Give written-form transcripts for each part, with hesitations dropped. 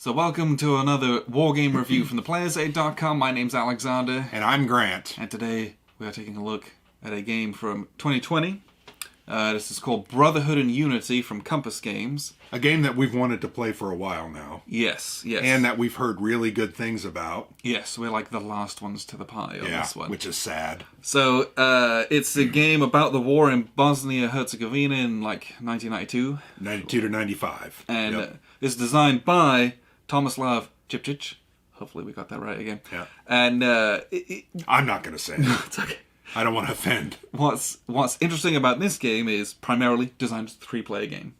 So welcome to another Wargame review from theplayersaid.com. My name's Alexander. And I'm Grant. And today we are taking a look at a game from 2020. This is called Brotherhood and Unity from Compass Games. A game that we've wanted to play for a while now. Yes, yes. And that we've heard really good things about. Yes, we're like the last ones to the party on this one. Which is sad. So, it's a game about the war in Bosnia-Herzegovina in like 1992. 92 to 95. And it's designed by Tomislav Cipcic. Hopefully we got that right again. Yeah. And I'm not going to say it. It's okay. I don't want to offend. What's interesting about this game is primarily designed as a 3-player game.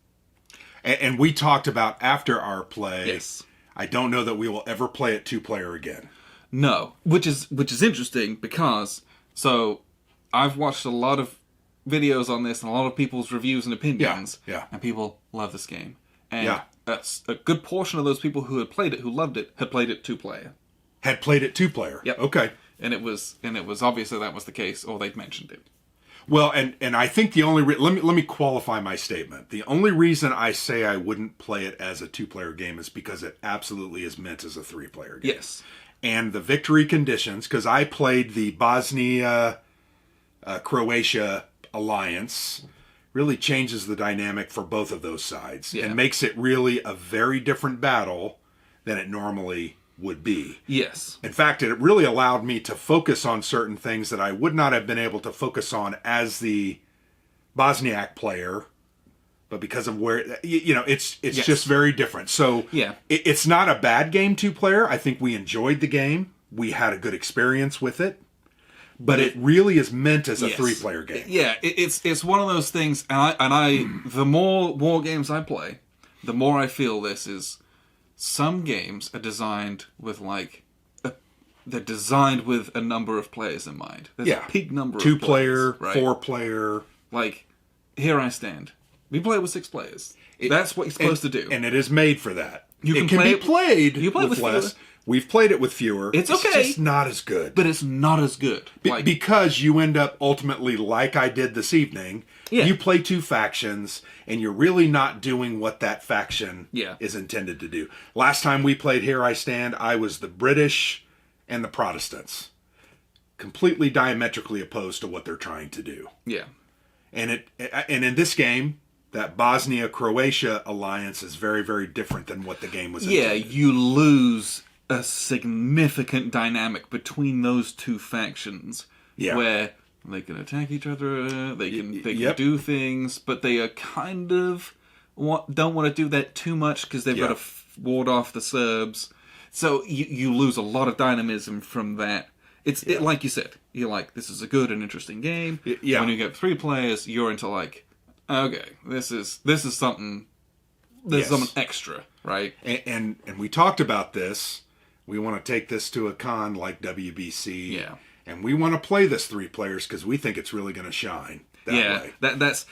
And we talked about after our play. Yes. I don't know that we will ever play it 2-player again. No, which is interesting because I've watched a lot of videos on this and a lot of people's reviews and opinions. Yeah. And people love this game. And a good portion of those people who had played it, who loved it, had played it 2-player. Had played it 2-player. Yep. Okay. And it was obvious that was the case, or they'd mentioned it. Well, and I think the only let me qualify my statement. The only reason I say I wouldn't play it as a 2-player game is because it absolutely is meant as a 3-player game. Yes. And the victory conditions, because I played the Bosnia Croatia alliance, really changes the dynamic for both of those sides and makes it really a very different battle than it normally would be. Yes. In fact, it really allowed me to focus on certain things that I would not have been able to focus on as the Bosniak player, but because of where, it's just very different. So it's not a bad game 2-player. I think we enjoyed the game. We had a good experience with it. But it really is meant as a 3-player game. Yeah, it's one of those things, and I the more war games I play, the more I feel this is. Some games are designed with they're designed with a number of players in mind. There's a big number of 2-player, players, right? 4-player. Like, Here I Stand. We play with 6 players. That's what you're supposed to do. And it is made for that. It can be played with less. fewer. We've played it with fewer. It's okay. It's just not as good. But it's not as good. Because you end up ultimately, like I did this evening, you play 2 factions, and you're really not doing what that faction is intended to do. Last time we played Here I Stand, I was the British and the Protestants. Completely diametrically opposed to what they're trying to do. Yeah. And in this game, that Bosnia-Croatia alliance is very, very different than what the game was intended. Yeah, you lose a significant dynamic between those 2 factions where they can attack each other, they can do things, but they are kind of don't want to do that too much because they've got to ward off the Serbs. So you lose a lot of dynamism from that. It's like you said, you're like, this is a good and interesting game. Yeah. When you get 3 players, you're into like, okay, this is something. There's something extra, right? And we talked about this. We want to take this to a con like WBC. Yeah. And we want to play this 3 players because we think it's really going to shine that way. That's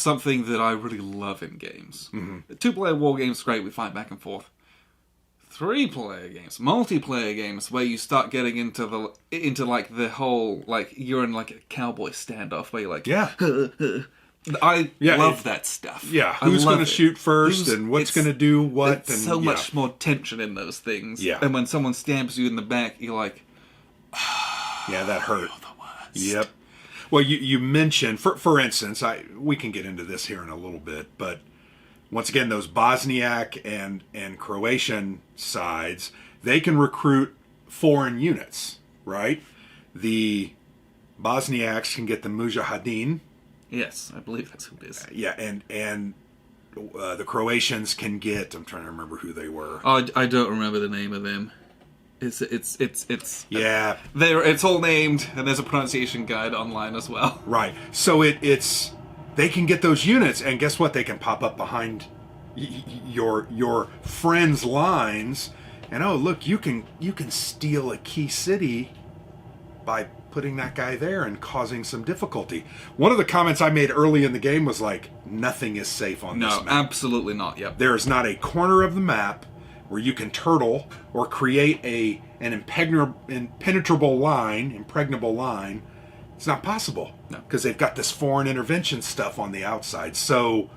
something that I really love in games. Mm-hmm. 2-player war games, great, we fight back and forth. 3-player games, multiplayer games, where you start getting into the whole, like, you're in like a cowboy standoff where you're like, I love that stuff. Yeah, who's going to shoot first and what's going to do what. There's so much more tension in those things. Yeah. And when someone stabs you in the back, you're like, yeah, that hurt. You're the worst. Yep. Well, you mentioned, for instance, we can get into this here in a little bit, but once again, those Bosniak and Croatian sides, they can recruit foreign units, right? The Bosniaks can get the Mujahideen. Yes, I believe that's who it is. Yeah, and the Croatians can get. I'm trying to remember who they were. Oh, I don't remember the name of them. It's it's all named, and there's a pronunciation guide online as well. Right. So it's they can get those units, and guess what? They can pop up behind your friends' lines, and look, you can steal a key city by putting that guy there and causing some difficulty. One of the comments I made early in the game was like, nothing is safe on this map. No, absolutely not, yep. There is not a corner of the map where you can turtle or create an impenetrable line. It's not possible. No. Because they've got this foreign intervention stuff on the outside. So,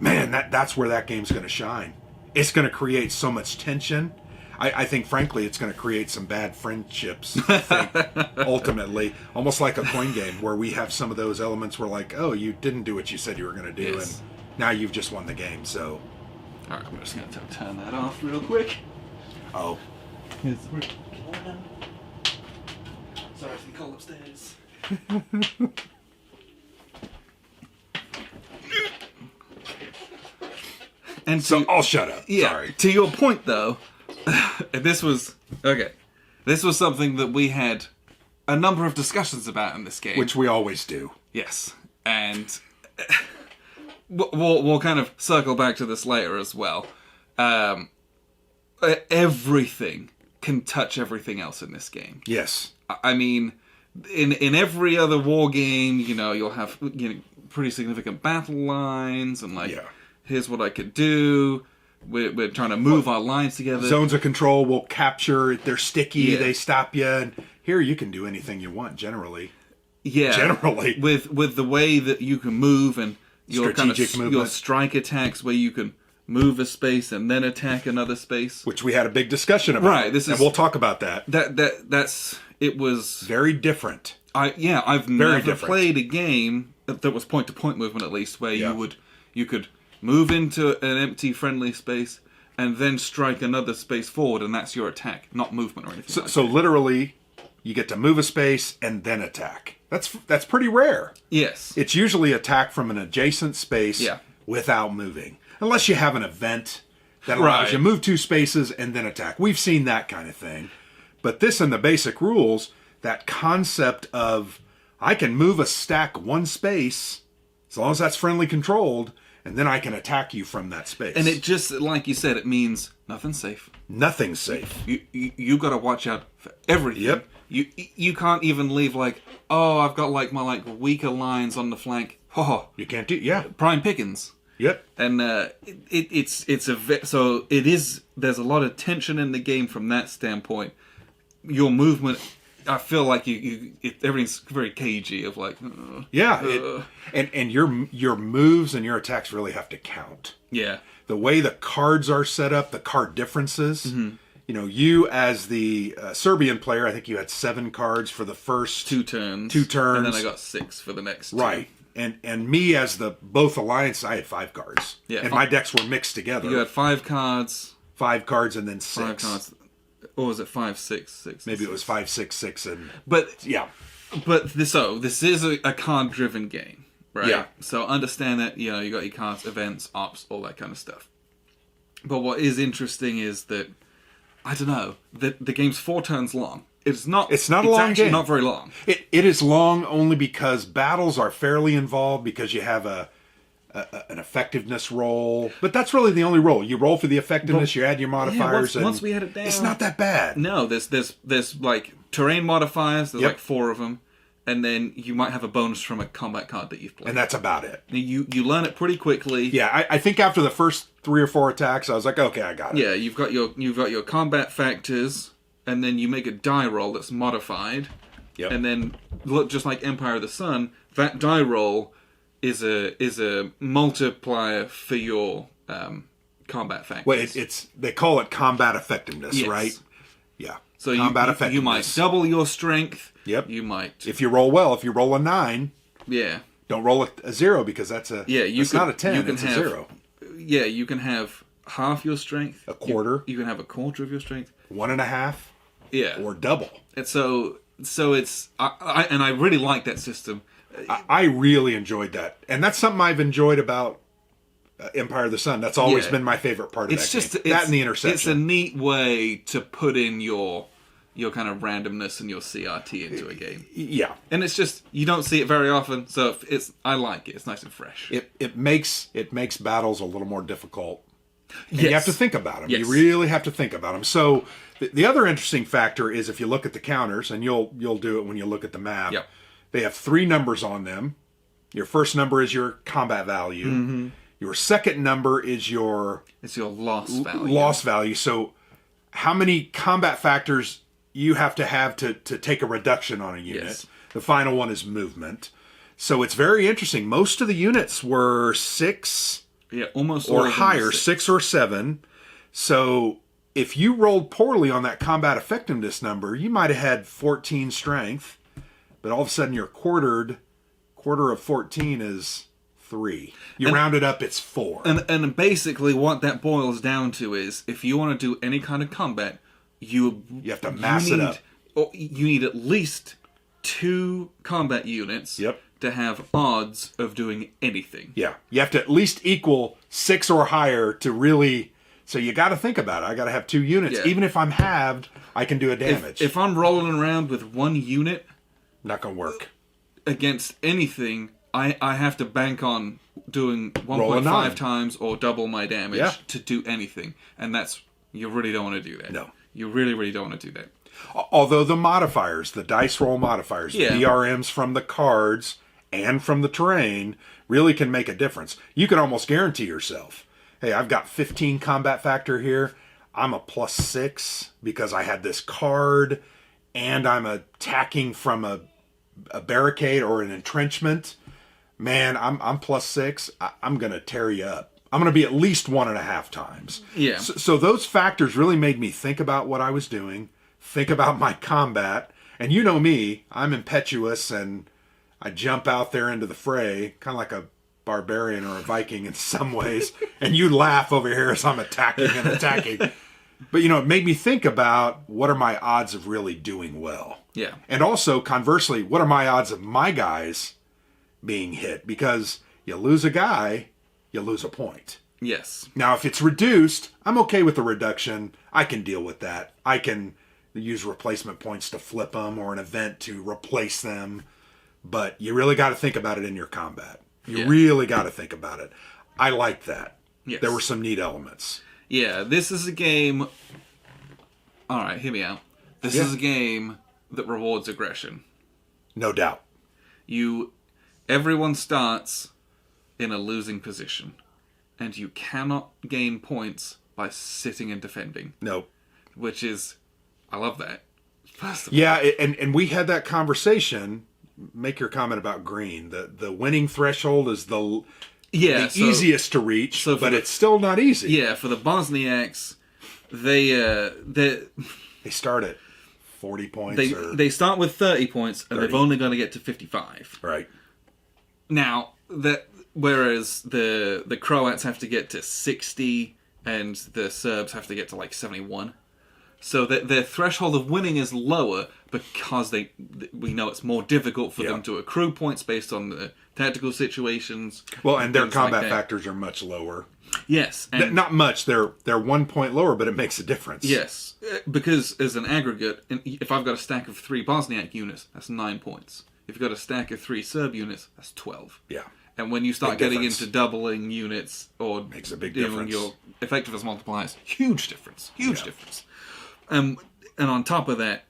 man, that's where that game's going to shine. it's going to create so much tension. I think, frankly, it's going to create some bad friendships, I think, ultimately. Almost like a coin game where we have some of those elements where, like, oh, you didn't do what you said you were going to do, and now you've just won the game, so... All right, I'm just going to turn that off real quick. Oh. Sorry, it's been cold upstairs. And so I'll shut up. Yeah, sorry. To your point, though, this was something that we had a number of discussions about in this game, which we always do. Yes, and we'll kind of circle back to this later as well. Everything can touch everything else in this game. Yes, I mean, in every other war game, you'll have pretty significant battle lines and here's what I could do. We're trying to move our lines together. Zones of control will capture. They're sticky. They stop you. And here you can do anything you want. Generally, with the way that you can move and your your strike attacks, where you can move a space and then attack another space, which we had a big discussion about. Right. And we'll talk about that. It was very different. I've never played a game that was point to point movement, at least, where you could move into an empty friendly space and then strike another space forward, and that's your attack, not movement or anything. So literally, you get to move a space and then attack. That's pretty rare. Yes, it's usually attack from an adjacent space without moving, unless you have an event that allows you to move 2 spaces and then attack. We've seen that kind of thing, but this in the basic rules, that concept of I can move a stack 1 space as long as that's friendly controlled. And then I can attack you from that space. And it just, like you said, it means nothing's safe. Nothing's safe. You got to watch out for everything. Yep. You can't even leave I've got my weaker lines on the flank. You can't do prime pickings. Yep. And there's a lot of tension in the game from that standpoint. Your movement, I feel like everything's very cagey of and your moves and your attacks really have to count. Yeah. The way the cards are set up, the card differences. Mm-hmm. You as the Serbian player, I think you had 7 cards for the first 2 turns. 2 turns. And then I got 6 for the next 2. Right. And me as the both alliance, I had 5 cards. Yeah. And my decks were mixed together. You had 5 cards. 5 cards and then 6. 5 cards. Or was it 5, 6, 6? Maybe it was 5, 6, 6, and... But, yeah. But, this is a card-driven game, right? Yeah. So understand that, you got your cards, events, ops, all that kind of stuff. But what is interesting is that, I don't know, the game's 4 turns long. It's not a long game. It's not very long. It is long only because battles are fairly involved, because you have an effectiveness roll, but that's really the only roll. You roll for the effectiveness, you add your modifiers. Once we had it down, it's not that bad. No, there's terrain modifiers. There's 4 of them, and then you might have a bonus from a combat card that you've played, and that's about it. You learn it pretty quickly. Yeah, I think after the first 3 or 4 attacks, I was like, okay, I got it. Yeah, you've got your combat factors, and then you make a die roll that's modified. Yep. And then, just like Empire of the Sun, that die roll is a multiplier for your combat factors. Well, they call it combat effectiveness, right? Yeah. So combat effectiveness. You might double your strength. Yep. You might, if you roll well. If you roll a 9, don't roll a 0, because that's not a 10. It's a 0. Yeah, you can have half your strength. A quarter. You can have a quarter of your strength. 1.5. Yeah. Or double. And so it's I really like that system. I really enjoyed that, and that's something I've enjoyed about Empire of the Sun. That's always been my favorite part of that game. That and the interception. It's a neat way to put in your kind of randomness and your CRT into a game. Yeah, and it's just, you don't see it very often, so I like it. It's nice and fresh. It makes battles a little more difficult. And you have to think about them. Yes. You really have to think about them. So the other interesting factor is, if you look at the counters, and you'll do it when you look at the map. Yep. They have 3 numbers on them. Your first number is your combat value. Mm-hmm. Your second number is your loss value. Loss value. So how many combat factors you have to take a reduction on a unit. Yes. The final one is movement. So it's very interesting. Most of the units were 6 almost or higher, 6 or 7. So if you rolled poorly on that combat effectiveness number, you might have had 14 strength, but all of a sudden your quarter of 14 is 3. You round it up, it's 4. And basically what that boils down to is, if you want to do any kind of combat, you have to mass it up. Or you need at least 2 combat units to have odds of doing anything. Yeah. You have to at least equal 6 or higher to really... So you got to think about it. I got to have 2 units. Yeah. Even if I'm halved, I can do a damage. If I'm rolling around with 1 unit... Not going to work. Against anything, I have to bank on doing 1.5 times or double my damage to do anything. And that's... You really don't want to do that. No. You really, really don't want to do that. Although the modifiers, the dice roll modifiers, the DRMs from the cards and from the terrain really can make a difference. You can almost guarantee yourself, hey, I've got 15 combat factor here. I'm a +6 because I had this card and I'm attacking from a barricade or an entrenchment. Man, I'm +6. I'm going to tear you up. I'm going to be at least 1.5 times. Yeah. So those factors really made me think about what I was doing, think about my combat. And you know me, I'm impetuous and I jump out there into the fray, kind of like a barbarian or a Viking in some ways. And you laugh over here as I'm attacking and attacking. But, it made me think about what are my odds of really doing well. Yeah. And also, conversely, what are my odds of my guys being hit? Because you lose a guy, you lose a point. Yes. Now, if it's reduced, I'm okay with the reduction. I can deal with that. I can use replacement points to flip them or an event to replace them. But you really got to think about it in your combat. You really got to think about it. I liked that. Yes. There were some neat elements. Yeah, this is a game... Alright, hear me out. This is a game that rewards aggression. No doubt. Everyone starts in a losing position. And you cannot gain points by sitting and defending. No. Which is... I love that. Yeah, and we had that conversation. Make your comment about green. The winning threshold is the easiest to reach, but it's still not easy. Yeah, for the Bosniaks, they start at 40 points. They start with 30 points, and 30. they've only got to get to 55. Right. Now, whereas the Croats have to get to 60, and the Serbs have to get to like 71. So their threshold of winning is lower because we know it's more difficult for them to accrue points based on the tactical situations. Well, and their combat factors are much lower. Yes. And not much. They're 1 point lower, but it makes a difference. Yes. Because as an aggregate, if I've got a stack of 3 Bosniak units, that's 9 points. If you've got a stack of 3 Serb units, that's 12. Yeah. And when you start getting into doubling units or makes a big difference. Your effectiveness multipliers, huge difference. Huge difference. And on top of that,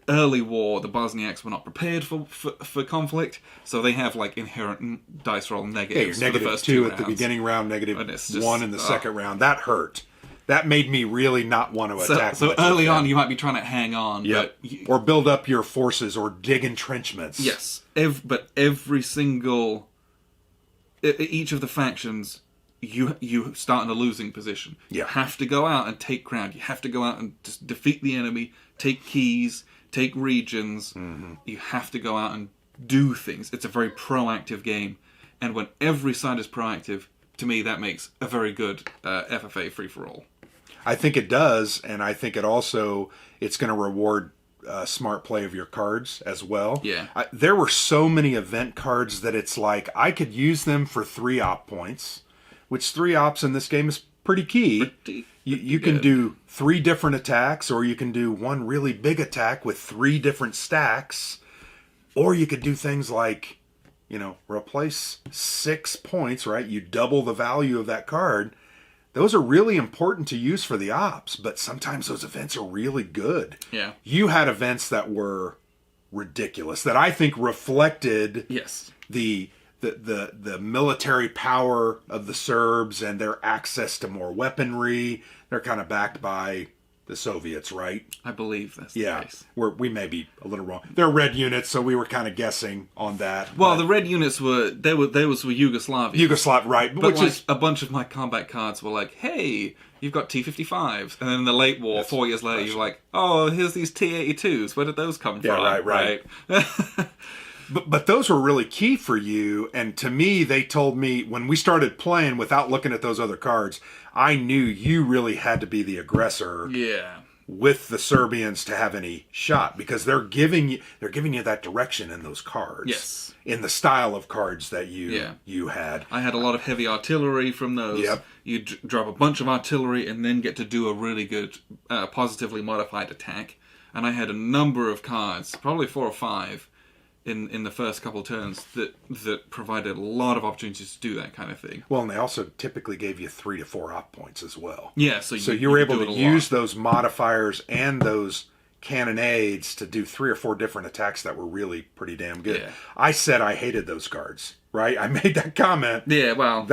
early war, the Bosniaks were not prepared for conflict, so they have like inherent dice roll negatives. Yeah, for the first -2 2 at the beginning round, just, -1 in the second round. That hurt. That made me really not want to attack. So early on, you might be trying to hang on, or build up your forces, or dig entrenchments. Yes, but every single each of the factions. You start in a losing position. You have to go out and take ground. You have to go out and just defeat the enemy, take keys, take regions. Mm-hmm. You have to go out and do things. It's a very proactive game. And when every side is proactive, to me, that makes a very good FFA free-for-all. I think it does, and I think it's going to reward smart play of your cards as well. Yeah. There were so many event cards that it's like, I could use them for 3 op points. Which 3 ops in this game is pretty key. You can do 3 different attacks, or you can do 1 really big attack with 3 different stacks. Or you could do things like, replace 6 points, right? You double the value of that card. Those are really important to use for the ops, but sometimes those events are really good. Yeah. You had events that were ridiculous, that I think reflected the military power of the Serbs and their access to more weaponry. They're kind of backed by, the Soviets, right? I believe that's the case. We may be a little wrong. They're red units, so we were kind of guessing on that. Well, the red units were Yugoslavia. Right. But which is a bunch of my combat cards were like, hey, you've got T-55s. And then in the late war, 4 years later, you're like, oh, here's these T-82s. Where did those come from? Yeah, right. But those were really key for you. And to me, they told me, when we started playing without looking at those other cards, I knew you really had to be the aggressor. Yeah. With the Serbians to have any shot, because they're giving you that direction in those cards. Yes. In the style of cards that you had. I had a lot of heavy artillery from those. Yep. You drop a bunch of artillery and then get to do a really good positively modified attack. And I had a number of cards, probably 4 or 5, in the first couple of turns that provided a lot of opportunities to do that kind of thing. Well, and they also typically gave you 3 to 4 op points as well. Yeah, so you were able to use those modifiers and those cannonades to do 3 or 4 different attacks that were really pretty damn good. Yeah. I said I hated those cards, right? I made that comment. Yeah, well,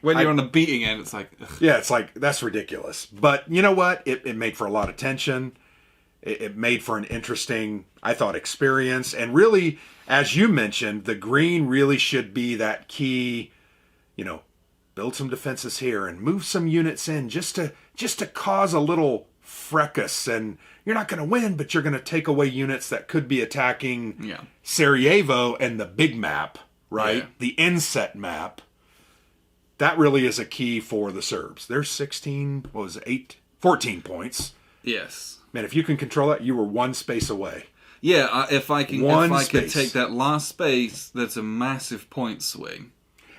when you're on the beating end, it's like, ugh. Yeah, it's like, that's ridiculous. But you know what? It made for a lot of tension. It made for an interesting, I thought, experience. And really, as you mentioned, the green really should be that key, build some defenses here and move some units in just to cause a little fracas. And you're not going to win, but you're going to take away units that could be attacking Sarajevo and the big map, right? Yeah. The inset map. That really is a key for the Serbs. There's 14 points. Yes. Man, if you can control that, you were 1 space away. Yeah, if I could take that last space, that's a massive point swing.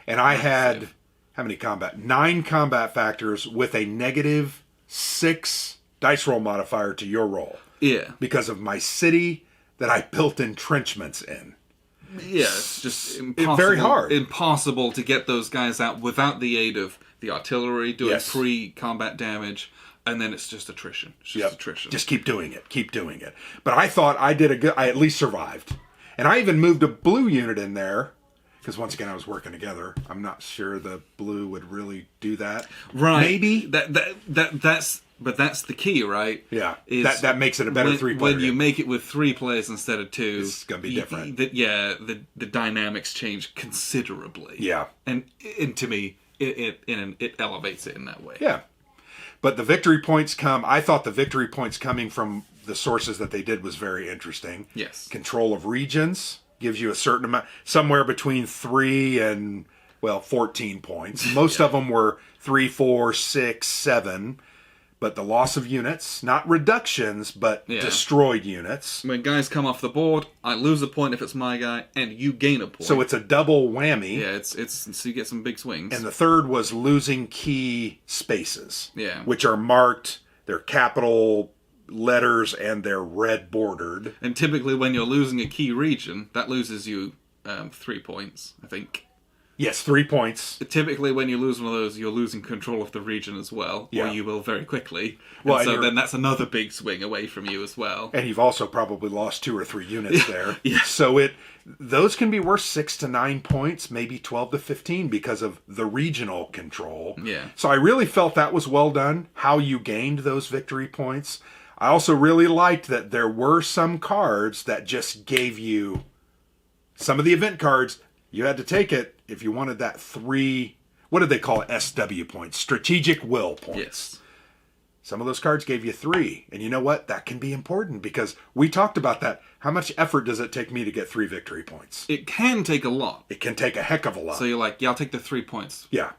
And I had, how many combat? 9 combat factors with a -6 dice roll modifier to your roll. Yeah. Because of my city that I built entrenchments in. Yeah, it's just impossible. Very hard. Impossible to get those guys out without the aid of the artillery doing pre-combat damage. And then it's just attrition. It's just attrition. Just keep doing it. But I thought I at least survived. And I even moved a blue unit in there. Because once again, I was working together. I'm not sure the blue would really do that. Right. Maybe. That's the key, right? Yeah. That makes it a better 3-player. When you make it with 3 players instead of 2. It's going to be different. The dynamics change considerably. Yeah. And to me, it elevates it in that way. Yeah. But the victory points I thought the victory points coming from the sources that they did was very interesting. Yes. Control of regions gives you a certain amount, somewhere between 3 and, 14 points. Most of them were 3, 4, 6, 7. But the loss of units, not reductions, but destroyed units. When guys come off the board, I lose a point if it's my guy, and you gain a point. So it's a double whammy. Yeah, so you get some big swings. And the third was losing key spaces. Yeah. Which are marked, they're capital letters, and they're red bordered. And typically when you're losing a key region, that loses you 3 points, I think. Yes, 3 points. Typically, when you lose one of those, you're losing control of the region as well, or you will very quickly. Well, and so then that's another big swing away from you as well. And you've also probably lost 2 or 3 units there. Yeah. So those can be worth 6 to 9 points, maybe 12 to 15 because of the regional control. Yeah. So I really felt that was well done, how you gained those victory points. I also really liked that there were some cards that just gave you some of the event cards. You had to take it if you wanted that 3, what did they call it? SW points, strategic will points. Yes. Some of those cards gave you 3. And you know what? That can be important because we talked about that. How much effort does it take me to get 3 victory points? It can take a lot. It can take a heck of a lot. So you're like, I'll take the 3 points. Yeah.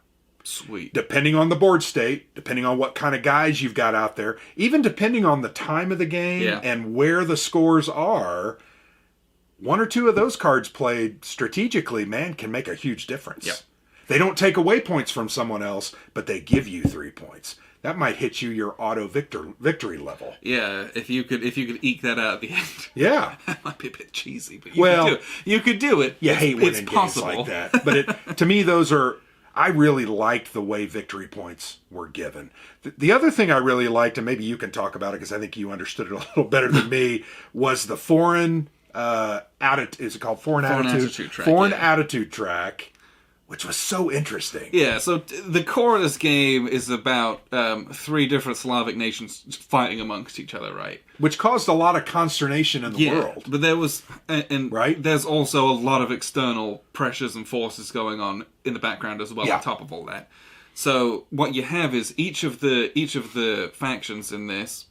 Sweet. Depending on the board state, depending on what kind of guys you've got out there, even depending on the time of the game and where the scores are, 1 or 2 of those cards played strategically, man, can make a huge difference. Yep. They don't take away points from someone else, but they give you 3 points. That might hit you your auto victory level. Yeah, if you could eke that out at the end. Yeah. That might be a bit cheesy, but you could do it. You hate winning games like that. But to me, I really liked the way victory points were given. The other thing I really liked, and maybe you can talk about it because I think you understood it a little better than me, was the foreign... is it called foreign attitude? Track, foreign attitude track which was so interesting. Yeah, so the core of this game is about 3 different Slavic nations fighting amongst each other, right? Which caused a lot of consternation in the world. But there was, right? There's also a lot of external pressures and forces going on in the background as well, on top of all that. So what you have is each of the factions in this,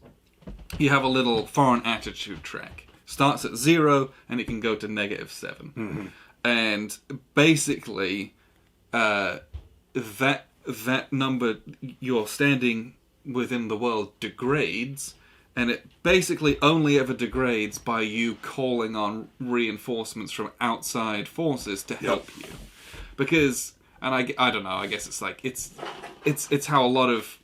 you have a little foreign attitude track. Starts at 0 and it can go to -7. Mm-hmm. And basically, that number you're standing within the world degrades, and it basically only ever degrades by you calling on reinforcements from outside forces to help you. Because, and I don't know, I guess it's like it's how a lot of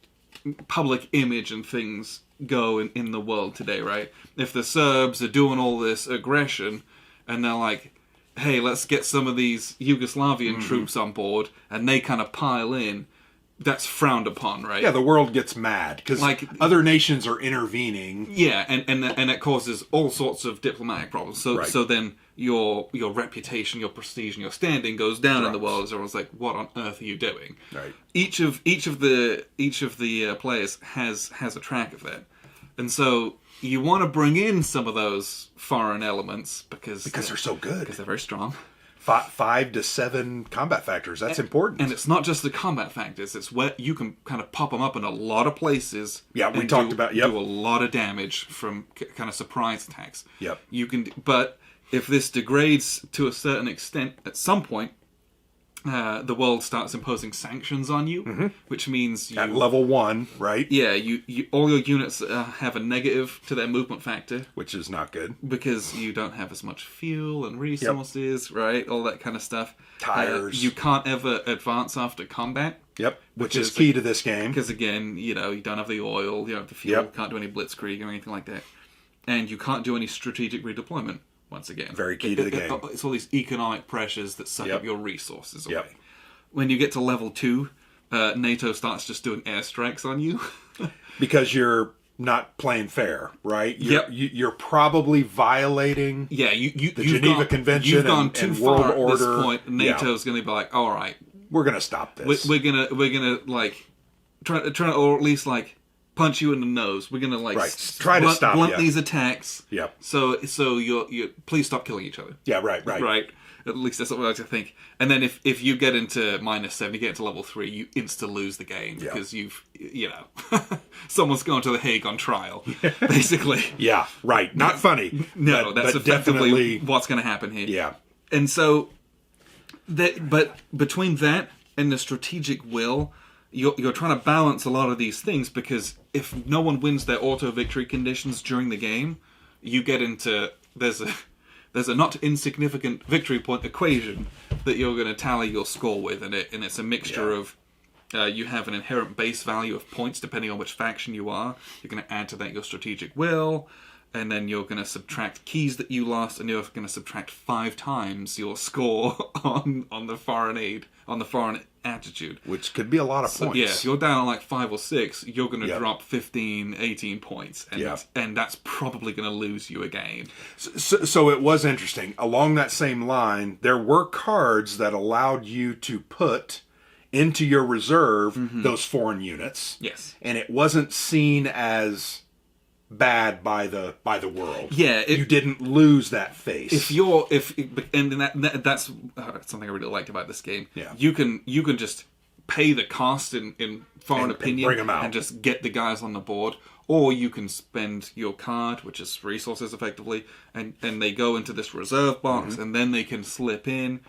public image and things go in the world today, right? If the Serbs are doing all this aggression and they're like, hey, let's get some of these Yugoslavian troops on board, and they kind of pile in, that's frowned upon, right? Yeah, the world gets mad, because other nations are intervening. Yeah, and it causes all sorts of diplomatic problems. So then your reputation, your prestige, and your standing goes down in the world, as everyone's like, what on earth are you doing? Right. Each of the players has a track of that. And so you want to bring in some of those foreign elements because they're so good. Because they're very strong. 5 to 7 combat factors. That's important. And it's not just the combat factors. It's where you can kind of pop them up in a lot of places. Yeah, we talked about. Do a lot of damage from kind of surprise attacks. Yep. But if this degrades to a certain extent, at some point, the world starts imposing sanctions on you, which means at level 1, right? Yeah, you all your units have a negative to their movement factor, which is not good because you don't have as much fuel and resources, right? All that kind of stuff. Tires. You can't ever advance after combat. Yep, which is key to this game. Because again, you don't have the oil, you don't have the fuel, can't do any blitzkrieg or anything like that, and you can't do any strategic redeployment. Once again, very key to the game. It's all these economic pressures that suck up your resources away. Yep. When you get to level 2, NATO starts just doing airstrikes on you because you're not playing fair, right? You're probably violating the Geneva Convention and World Order. At this point, NATO's going to be like, all right, we're going to stop this. We're gonna like try or at least like punch you in the nose. We're gonna like try to stop blunt these attacks. Yep. So you please stop killing each other. Yeah. Right. At least that's what I like to think. And then if you get into -7, you get into level 3, you insta lose the game because someone's going to the Hague on trial, basically. Yeah. Right. Not funny. No, that's effectively what's going to happen here. Yeah. And so but between that and the strategic will, you're trying to balance a lot of these things, because if no one wins their auto victory conditions during the game, you get into there's a not insignificant victory point equation that you're going to tally your score with, and it's a mixture of you have an inherent base value of points depending on which faction you are. You're going to add to that your strategic will, and then you're going to subtract keys that you lost, and you're going to subtract 5 times your score on the foreign aid, on the foreign attitude. Which could be a lot of points. Yeah, if you're down on like 5 or 6, you're going to drop 15, 18 points. And that's probably going to lose you a game. So it was interesting. Along that same line, there were cards that allowed you to put into your reserve those foreign units. Yes. And it wasn't seen as bad by the world. Yeah, you didn't lose that face. That's something I really liked about this game. Yeah, you can just pay the cost in foreign opinion bring them out and just get the guys on the board, or you can spend your card, which is resources effectively, and they go into this reserve box, and then they can slip in,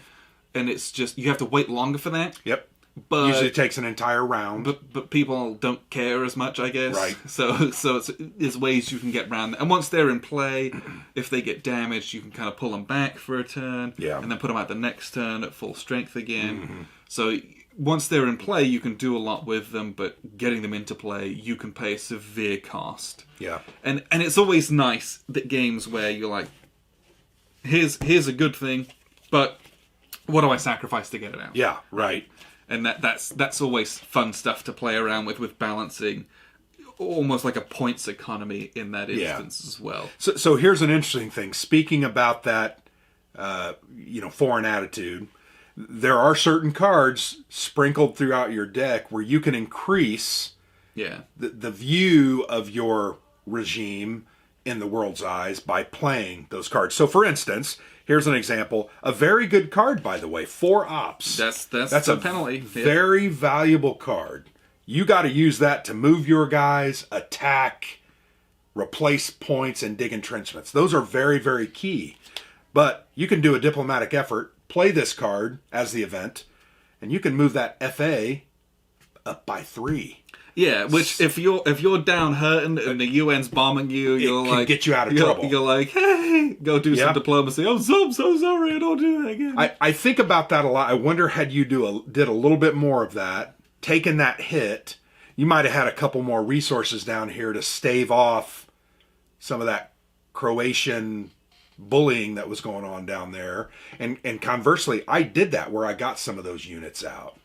and it's just you have to wait longer for that. Yep. But usually it takes an entire round. But people don't care as much, I guess. Right. So there's ways you can get around that. And once they're in play, if they get damaged, you can kind of pull them back for a turn. Yeah. And then put them out the next turn at full strength again. So once they're in play, you can do a lot with them, but getting them into play, you can pay a severe cost. Yeah. And it's always nice that games where you're like, here's a good thing, but what do I sacrifice to get it out? Yeah, right. And that's always fun stuff to play around with balancing, almost like a points economy in that instance as well. So here's an interesting thing. Speaking about that, foreign attitude, there are certain cards sprinkled throughout your deck where you can increase the view of your regime in the world's eyes by playing those cards. So, for instance, here's an example. A very good card, by the way, 4 ops. That's a penalty. Very valuable card. You got to use that to move your guys, attack, replace points, and dig entrenchments. Those are very, very key. But you can do a diplomatic effort, play this card as the event, and you can move that FA up by 3. Yeah, which if you're down hurting and the UN's bombing you, you're like, get you out of trouble. You're like, hey, go do some diplomacy. I'm so sorry, I don't do that again. I think about that a lot. I wonder had you did a little bit more of that, taken that hit, you might have had a couple more resources down here to stave off some of that Croatian bullying that was going on down there. And conversely, I did that where I got some of those units out.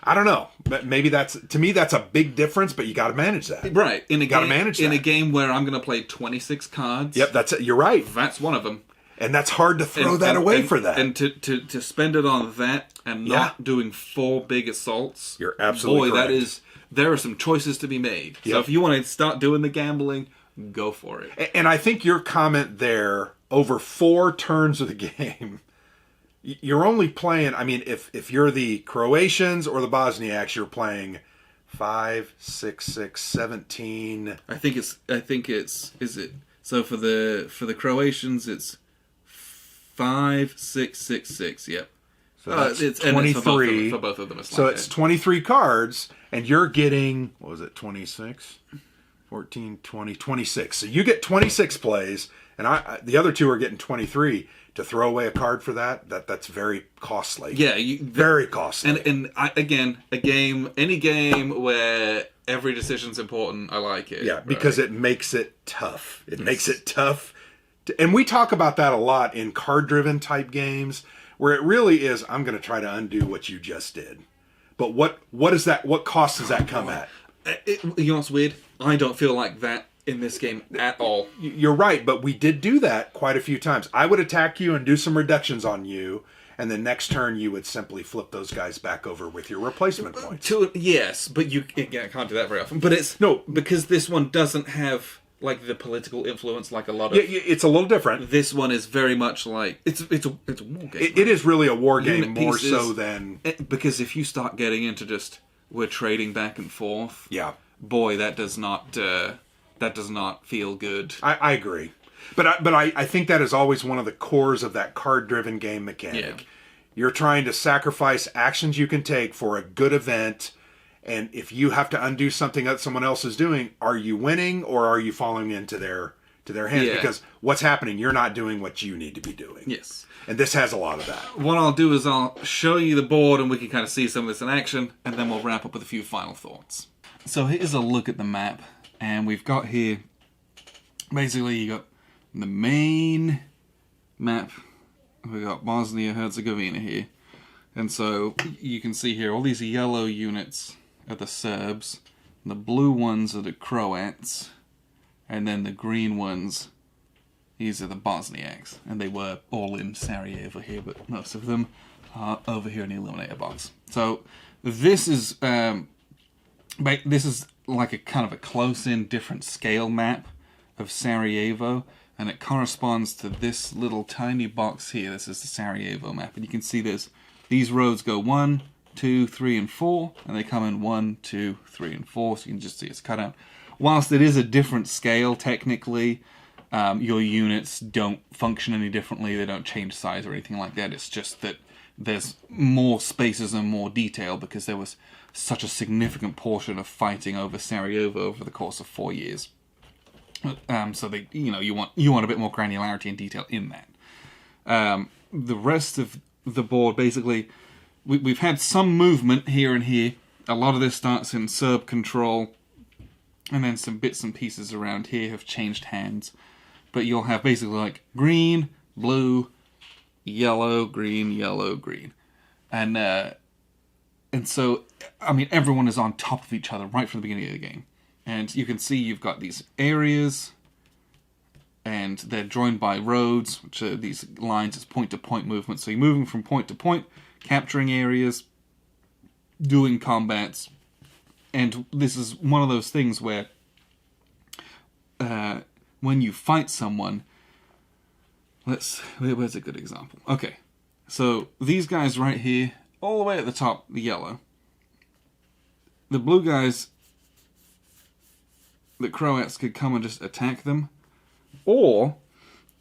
I don't know. Maybe that's a big difference, but you got to manage that. Right. In a game where I'm going to play 26 cards. Yep, that's it. You're right. That's one of them. And that's hard to throw that away for that. And to spend it on that and not doing 4 big assaults. You're absolutely correct. There are some choices to be made. Yep. So if you want to start doing the gambling, go for it. And I think your comment there, over 4 turns of the game, you're only playing, I mean, if you're the Croatians or the Bosniaks, you're playing 5, 6, 6, 17. I think it's is it so for the Croatians it's 5, 6, 6, 6, yep. So that's 23 for both of them. So it's 23 cards, and you're getting, what was it, 26? 14, 20, 26. So you get 26 plays, and the other 2 are getting 23. To throw away a card for that's very costly. Yeah, very costly. And any game where every decision's important, I like it. Yeah, because it makes it tough. It makes it tough. And we talk about that a lot in card-driven type games, where it really is, I'm going to try to undo what you just did. But what is that? What cost does that come at? You know what's weird? I don't feel like that in this game at all. You're right, but we did do that quite a few times. I would attack you and do some reductions on you, and the next turn you would simply flip those guys back over with your replacement points. Yes, but I can't do that very often. But it's because this one doesn't have like the political influence like a lot of. Yeah, it's a little different. This one is very much like it's a war game. It is really a war game more so than because if you start getting into just we're trading back and forth. Yeah, boy, that does not feel good. I agree. But I think that is always one of the cores of that card-driven game mechanic. Yeah. You're trying to sacrifice actions you can take for a good event, and if you have to undo something that someone else is doing, are you winning or are you falling into their hands? Yeah. Because what's happening, you're not doing what you need to be doing. Yes. And this has a lot of that. What I'll do is I'll show you the board and we can kind of see some of this in action, and then we'll wrap up with a few final thoughts. So here's a look at the map. And we've got here, basically you got the main map, we've got Bosnia-Herzegovina here. And so you can see here all these yellow units are the Serbs, and the blue ones are the Croats, and then the green ones, these are the Bosniaks. And they were all in Sarajevo here, but most of them are over here in the Eliminator box. So this is like a kind of a close-in, different scale map of Sarajevo, and it corresponds to this little tiny box here. This is the Sarajevo map, and you can see these roads go 1, 2, 3, and 4, and they come in 1, 2, 3, and 4, so you can just see it's cut out. Whilst it is a different scale, technically, your units don't function any differently, they don't change size or anything like that. It's just that there's more spaces and more detail because there was such a significant portion of fighting over Sarajevo over the course of 4 years. So they, you want a bit more granularity and detail in that. The rest of the board, basically, we've had some movement here and here. A lot of this starts in Serb control, and then some bits and pieces around here have changed hands. But you'll have basically like green, blue, yellow, green, yellow, green. And so, I mean, everyone is on top of each other right from the beginning of the game. And you can see you've got these areas, and they're joined by roads, which are these lines as point-to-point movement. So you're moving from point to point, capturing areas, doing combats, and this is one of those things where when you fight someone, where's a good example? Okay, so these guys right here, all the way at the top, the yellow, the blue guys, the Croats could come and just attack them, or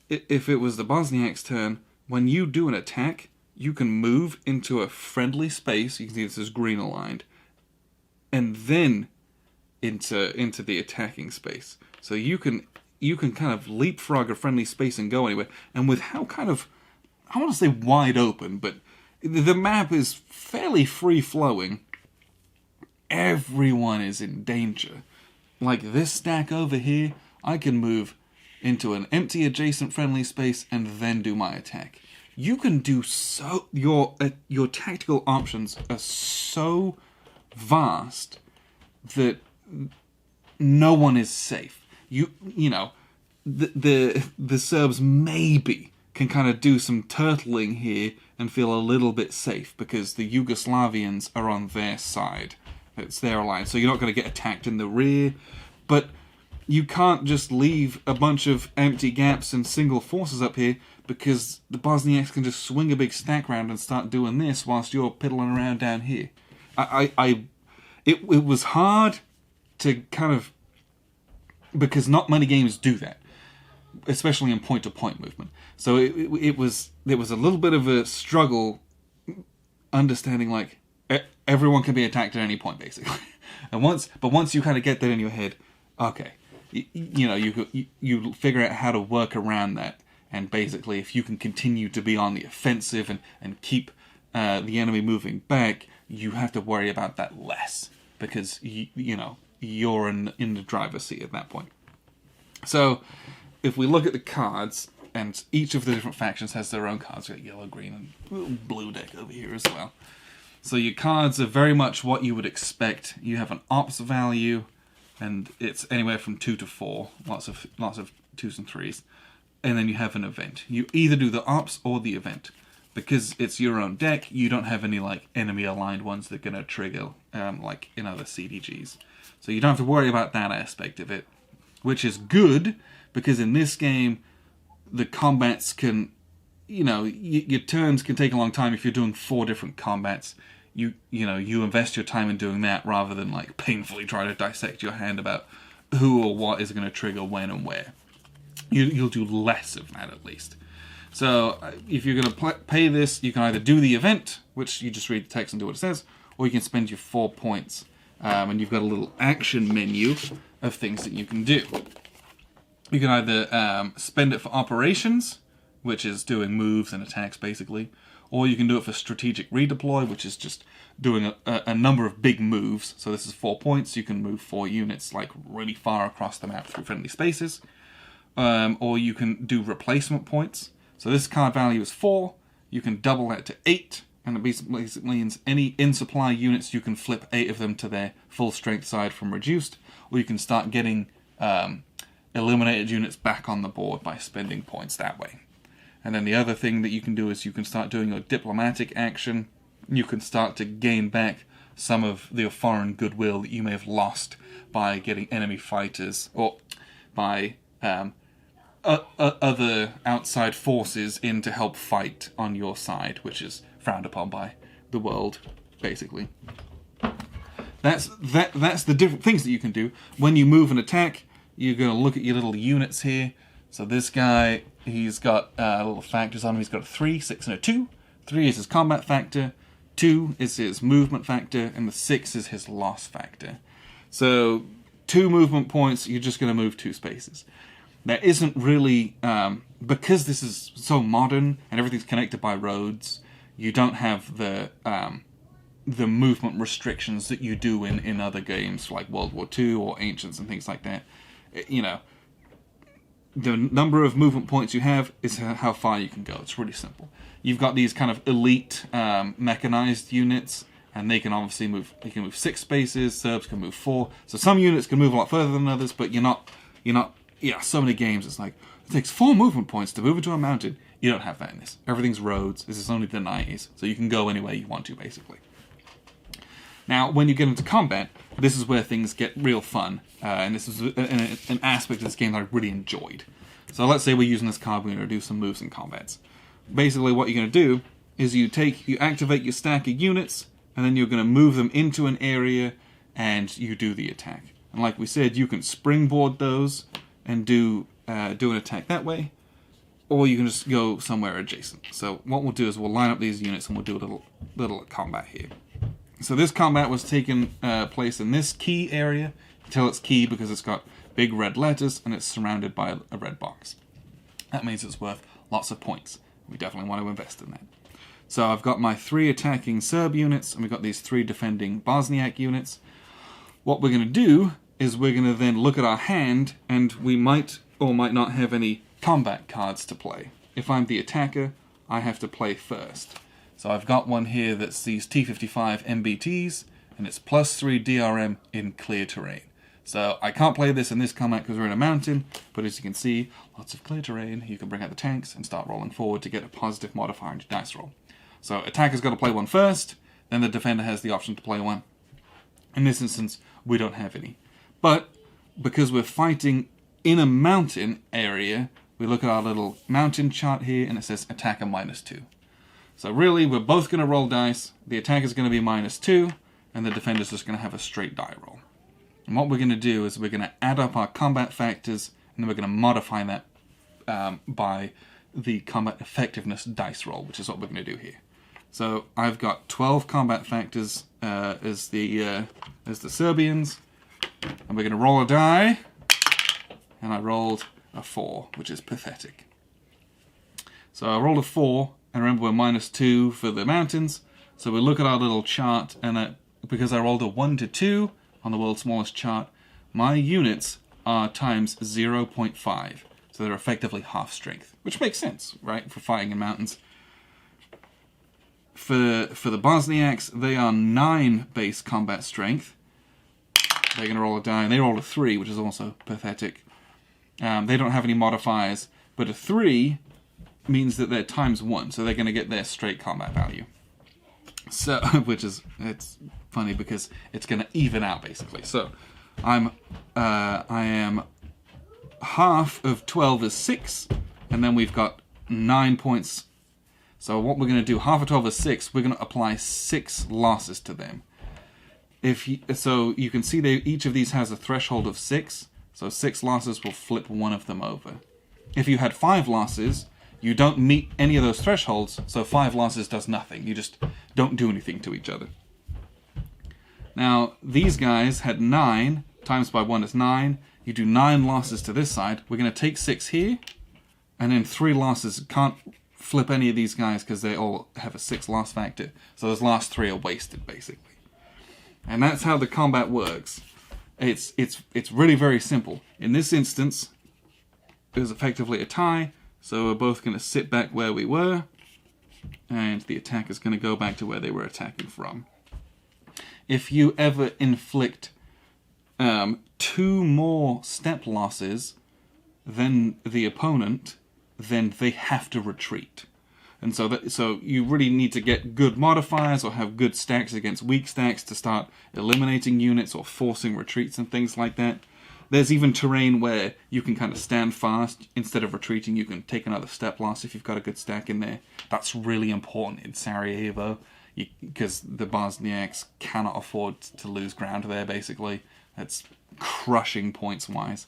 if it was the Bosniaks' turn, when you do an attack, you can move into a friendly space. You can see this is green aligned, and then into the attacking space. So you can kind of leapfrog a friendly space and go anywhere. And with how kind of, I want to say wide open, but the map is fairly free flowing, everyone is in danger. Like this stack over here, I can move into an empty adjacent friendly space and then do my attack. You can do so, your tactical options are so vast that no one is safe. You know, the Serbs maybe can kind of do some turtling here and feel a little bit safe because the Yugoslavians are on their side. It's their alliance, so you're not going to get attacked in the rear, but you can't just leave a bunch of empty gaps and single forces up here because the Bosniaks can just swing a big stack round and start doing this whilst you're piddling around down here. It was hard to kind of, because not many games do that, especially in point-to-point movement. So there was a little bit of a struggle understanding like everyone can be attacked at any point basically. And once you kind of get that in your head, okay, you figure out how to work around that. And basically, if you can continue to be on the offensive and keep the enemy moving back, you have to worry about that less because you're in the driver's seat at that point. So, if we look at the cards, and each of the different factions has their own cards. We've got yellow, green, and blue deck over here as well. So your cards are very much what you would expect. You have an ops value, and it's anywhere from 2 to 4. Lots of 2s and 3s. And then you have an event. You either do the ops or the event. Because it's your own deck, you don't have any like enemy aligned ones that are going to trigger like in other CDGs. So you don't have to worry about that aspect of it, which is good because in this game the combats can, your turns can take a long time if you're doing 4 different combats. You invest your time in doing that rather than like painfully try to dissect your hand about who or what is going to trigger when and where. You'll do less of that at least. So if you're going to pay this, you can either do the event, which you just read the text and do what it says, or you can spend your 4 points. And you've got a little action menu of things that you can do. You can either spend it for operations, which is doing moves and attacks basically, or you can do it for strategic redeploy, which is just doing a number of big moves. So this is 4 points. You can move 4 units like really far across the map through friendly spaces. Or you can do replacement points. So this card value is 4. You can double that to 8. And it basically means any in-supply units, you can flip 8 of them to their full strength side from reduced. Or you can start getting eliminated units back on the board by spending points that way. And then the other thing that you can do is you can start doing your diplomatic action. You can start to gain back some of the foreign goodwill that you may have lost by getting enemy fighters or by other outside forces in to help fight on your side, which is frowned upon by the world, basically. That's the different things that you can do. When you move and attack, you're going to look at your little units here. So this guy, he's got little factors on him. He's got a 3, 6, and a 2. 3 is his combat factor, 2 is his movement factor, and the 6 is his loss factor. So 2 movement points, you're just going to move 2 spaces. There isn't really, because this is so modern and everything's connected by roads, you don't have the movement restrictions that you do in other games like World War II or Ancients and things like that. The number of movement points you have is how far you can go. It's really simple. You've got these kind of elite mechanized units, and they can obviously move. They can move 6 spaces. Serbs can move 4. So some units can move a lot further than others, but you're not. Yeah, so many games, it's like, it takes 4 movement points to move into a mountain. You don't have that in this. Everything's roads. This is only the 90s, so you can go anywhere you want to, basically. Now, when you get into combat, this is where things get real fun, and this is an aspect of this game that I really enjoyed. So let's say we're using this card, we're going to do some moves in combats. Basically, what you're going to do is you activate your stack of units, and then you're going to move them into an area, and you do the attack. And like we said, you can springboard those and do an attack that way, or you can just go somewhere adjacent. So what we'll do is we'll line up these units, and we'll do a little combat here. So this combat was taking place in this key area. You tell it's key because it's got big red letters and it's surrounded by a red box. That means it's worth lots of points. We definitely want to invest in that. So I've got my 3 attacking Serb units and we've got these 3 defending Bosniak units. What we're going to do is we're going to then look at our hand, and we might or might not have any combat cards to play. If I'm the attacker, I have to play first. So I've got one here that's these T55 MBTs, and it's +3 DRM in clear terrain. So I can't play this in this combat because we're in a mountain, but as you can see, lots of clear terrain. You can bring out the tanks and start rolling forward to get a positive modifier on your dice roll. So attacker's got to play one first, then the defender has the option to play one. In this instance, we don't have any. But because we're fighting in a mountain area, we look at our little mountain chart here, and it says attacker -2. So really, we're both going to roll dice. The attacker's going to be -2, and the defender's just going to have a straight die roll. And what we're going to do is we're going to add up our combat factors, and then we're going to modify that by the combat effectiveness dice roll, which is what we're going to do here. So I've got 12 combat factors as the Serbians, and we're going to roll a die, and I rolled a 4, which is pathetic. So I rolled a 4, and remember we're -2 for the mountains, so we look at our little chart, and because I rolled a 1 to 2 on the world's smallest chart, my units are times 0.5, so they're effectively half strength, which makes sense, right, for fighting in mountains. For the Bosniaks, they are 9 base combat strength. They're going to roll a die, and they rolled a 3, which is also pathetic. They don't have any modifiers, but a 3 means that they're times 1, so they're going to get their straight combat value. So, it's funny because it's going to even out basically. So, I am half of 12 is 6, and then we've got 9 points. So what we're going to do, half of 12 is 6, we're going to apply 6 losses to them. So you can see each of these has a threshold of 6, so 6 losses will flip one of them over. If you had 5 losses, you don't meet any of those thresholds, so 5 losses does nothing. You just don't do anything to each other. Now, these guys had 9, times by 1 is 9. You do 9 losses to this side. We're going to take 6 here, and then 3 losses. Can't flip any of these guys because they all have a 6 loss factor. So those last 3 are wasted, basically. And that's how the combat works. It's really very simple. In this instance, it was effectively a tie, so we're both going to sit back where we were, and the attacker's going to go back to where they were attacking from. If you ever inflict 2 more step losses than the opponent, then they have to retreat. And so you really need to get good modifiers or have good stacks against weak stacks to start eliminating units or forcing retreats and things like that. There's even terrain where you can kind of stand fast. Instead of retreating, you can take another step loss if you've got a good stack in there. That's really important in Sarajevo, because the Bosniaks cannot afford to lose ground there, basically. It's crushing points-wise.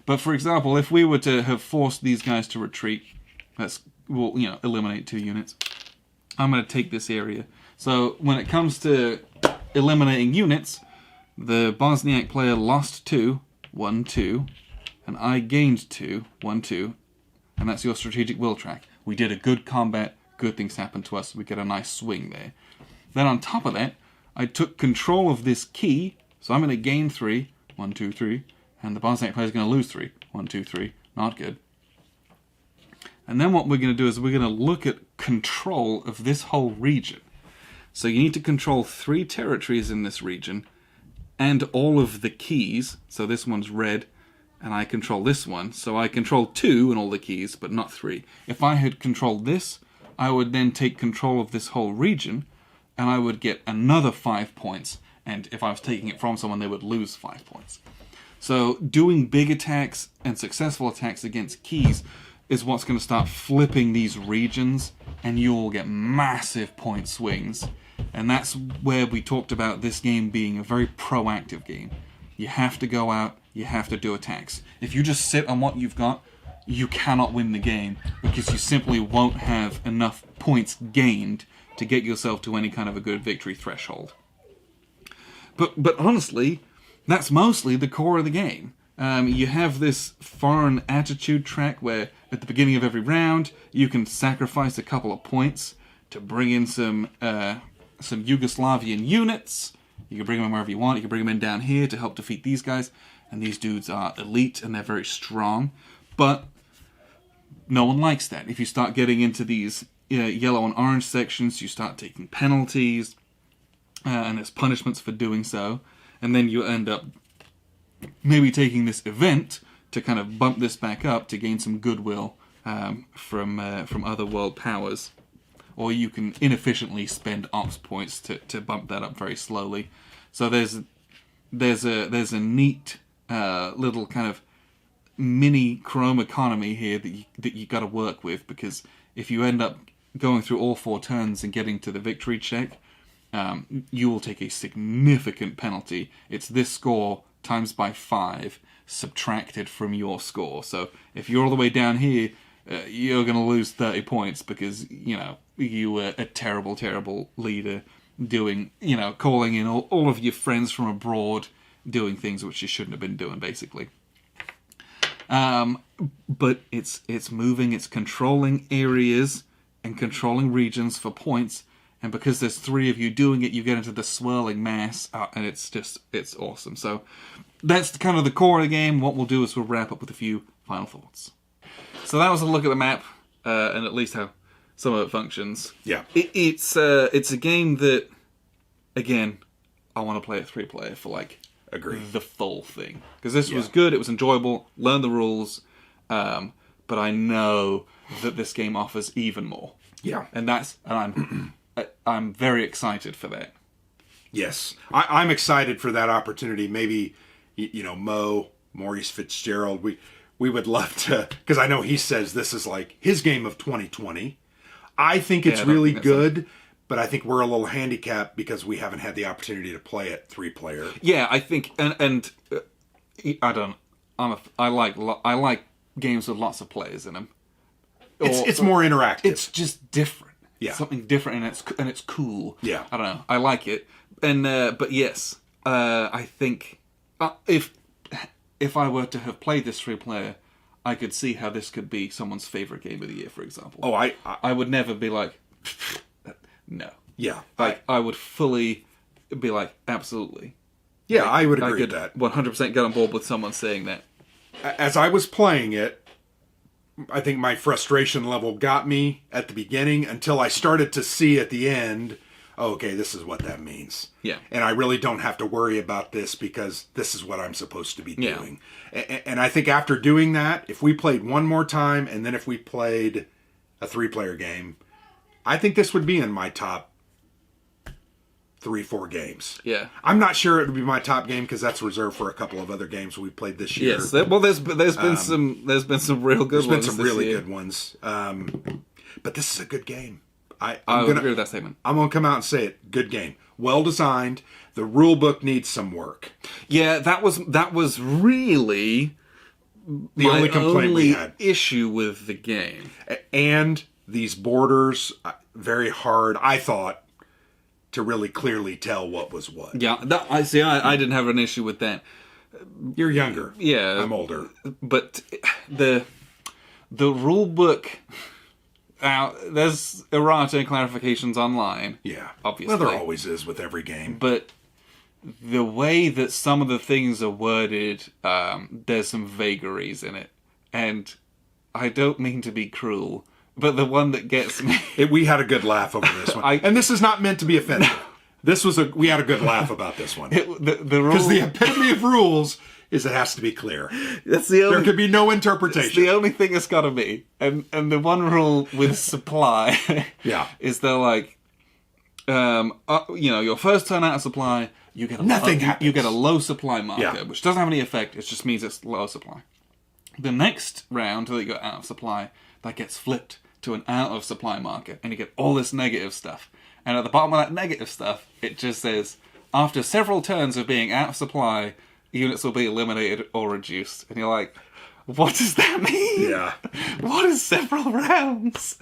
But for example, if we were to have forced these guys to retreat, we'll eliminate 2 units. I'm going to take this area. So when it comes to eliminating units, the Bosniak player lost 2, 1, 2, and I gained 2, 1, 2, and that's your strategic will track. We did a good combat, good things happened to us, we get a nice swing there. Then on top of that, I took control of this key, so I'm going to gain 3, 1, 2, 3, and the Bosniak player is going to lose 3, 1, 2, 3, not good. And then what we're going to do is we're going to look at control of this whole region. So you need to control 3 territories in this region, and all of the keys, so this one's red, and I control this one, so I control 2 and all the keys, but not 3. If I had controlled this, I would then take control of this whole region, and I would get another 5 points, and if I was taking it from someone, they would lose 5 points. So doing big attacks and successful attacks against keys is what's going to start flipping these regions, and you'll get massive point swings. And that's where we talked about this game being a very proactive game. You have to go out, you have to do attacks. If you just sit on what you've got, you cannot win the game, because you simply won't have enough points gained to get yourself to any kind of a good victory threshold. But honestly, that's mostly the core of the game. You have this foreign attitude track where at the beginning of every round you can sacrifice a couple of points to bring in some Yugoslavian units. You can bring them in wherever you want. You can bring them in down here to help defeat these guys. And these dudes are elite and they're very strong. But no one likes that. If you start getting into these yellow and orange sections, you start taking penalties. And there's punishments for doing so. And then you end up maybe taking this event to kind of bump this back up to gain some goodwill from other world powers. Or you can inefficiently spend ops points to bump that up very slowly. So there's a neat little kind of mini Chrome economy here that you got to work with, because if you end up going through all 4 turns and getting to the victory check, you will take a significant penalty. It's this score times by 5 subtracted from your score. So if you're all the way down here, you're going to lose 30 points because, you were a terrible, terrible leader doing, calling in all of your friends from abroad, doing things which you shouldn't have been doing, basically. But it's moving, it's controlling areas and controlling regions for points. And because there's 3 of you doing it, you get into the swirling mass, and it's awesome. So that's kind of the core of the game. What we'll do is we'll wrap up with a few final thoughts. So that was a look at the map, and at least how some of it functions. Yeah. It's a game that, again, I want to play a 3-player for, the full thing. Because this was good, it was enjoyable, learn the rules, but I know that this game offers even more. Yeah. And I'm very excited for that. Yes. I'm excited for that opportunity. Maybe, Maurice Fitzgerald, we would love to, because I know he says this is like his game of 2020. I think it's really good, but I think we're a little handicapped because we haven't had the opportunity to play it 3-player. Yeah, I think, and I like games with lots of players in them. It's more interactive. It's just different. Yeah. Something different, and it's cool. Yeah. I don't know. I like it. And but yes, I think if I were to have played this 3-player, I could see how this could be someone's favorite game of the year, for example. Oh, I would never be like, no. Yeah. I would fully be like, absolutely. Yeah, I would agree with that. 100% get on board with someone saying that. As I was playing it, I think my frustration level got me at the beginning until I started to see at the end, okay, this is what that means. Yeah. And I really don't have to worry about this because this is what I'm supposed to be doing. Yeah. And I think after doing that, if we played one more time and then if we played a 3-player game, I think this would be in my top 3-4 games. Yeah. I'm not sure it would be my top game because that's reserved for a couple of other games we played this year. Yes. Well, there's been some real good ones. There's been some really good ones. But this is a good game. I would agree with that statement. I'm going to come out and say it. Good game. Well designed. The rule book needs some work. Yeah, that was really the only complaint we had. Issue with the game. And these borders, very hard, I thought, to really clearly tell what was what. Yeah, I didn't have an issue with that. You're younger. Yeah. I'm older. But the rule book... Now, there's errata and clarifications online. Yeah. Obviously. Well, there always is with every game. But the way that some of the things are worded, there's some vagaries in it. And I don't mean to be cruel, but the one that gets me... We had a good laugh over this one. And this is not meant to be offensive. We had a good laugh about this one. Because the epitome of rules is it has to be clear. That's the only, there could be no interpretation. It's the only thing it's got to be. And the one rule with supply is they're like, your first turn out of supply, you get you get a low supply marker, which doesn't have any effect. It just means it's low supply. The next round that you got out of supply, that gets flipped to an out of supply marker, and you get all this negative stuff. And at the bottom of that negative stuff, it just says, after several turns of being out of supply, units will be eliminated or reduced. And you're like, what does that mean? Yeah. What is several rounds?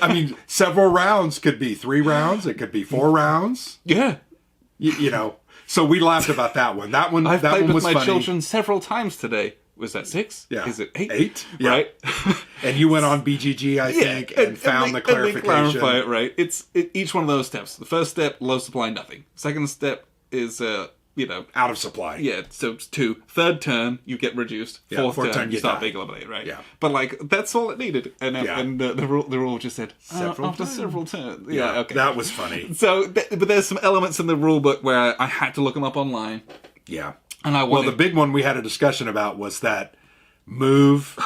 I mean, several rounds could be 3 rounds. It could be 4 rounds. Yeah. So we laughed about that one. That one I've played with my funny. children several times today. Was that 6? Yeah. Is it 8? 8? Yeah. Right. And you went on BGG, I think, and found the clarification. And they clarify it, right? It's each one of those steps. The first step, low supply, nothing. Second step is, out of supply. Yeah, so it's 2. Third turn, you get reduced. Fourth turn, you start being eliminated, right? Yeah. But, that's all it needed. And the rule just said, after several turns. Yeah, okay. That was funny. So, but there's some elements in the rule book where I had to look them up online. Yeah. And Well, the big one we had a discussion about was that move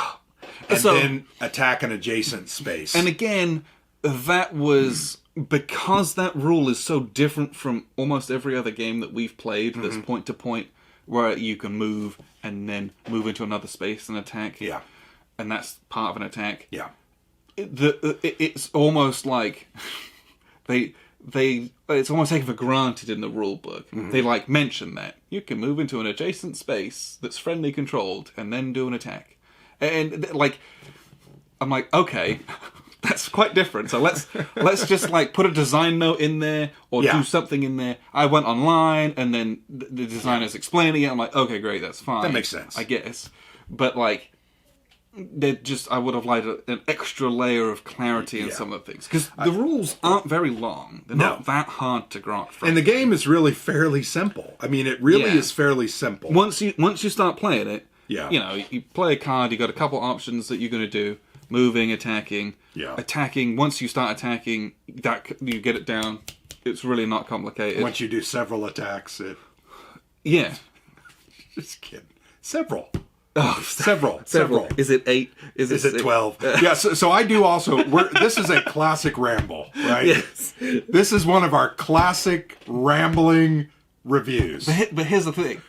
and then attack an adjacent space. And again, that was because that rule is so different from almost every other game that we've played that's point to point, where you can move and then move into another space and attack. Yeah. And that's part of an attack. Yeah. It's almost like it's almost taken for granted in the rule book. They mention that you can move into an adjacent space that's friendly controlled and then do an attack. And I'm like, okay, that's quite different. So let's just put a design note in there or do something in there. I went online and then the designer's explaining it. I'm like, okay, great, that's fine. That makes sense, I guess. But I would have liked an extra layer of clarity in some of the things. Because the rules aren't very long. They're not that hard to grasp. And the game is really fairly simple. I mean, it really is fairly simple. Once you start playing it, you play a card, you got a couple options that you're going to do. Moving, attacking. Yeah. Attacking, once you start attacking, you get it down. It's really not complicated. Once you do several attacks, Yeah. Just kidding. Several. Oh, several. Is it 8? Is it 12? Yeah, so I do also... this is a classic ramble, right? Yes. This is one of our classic rambling reviews. But here's the thing.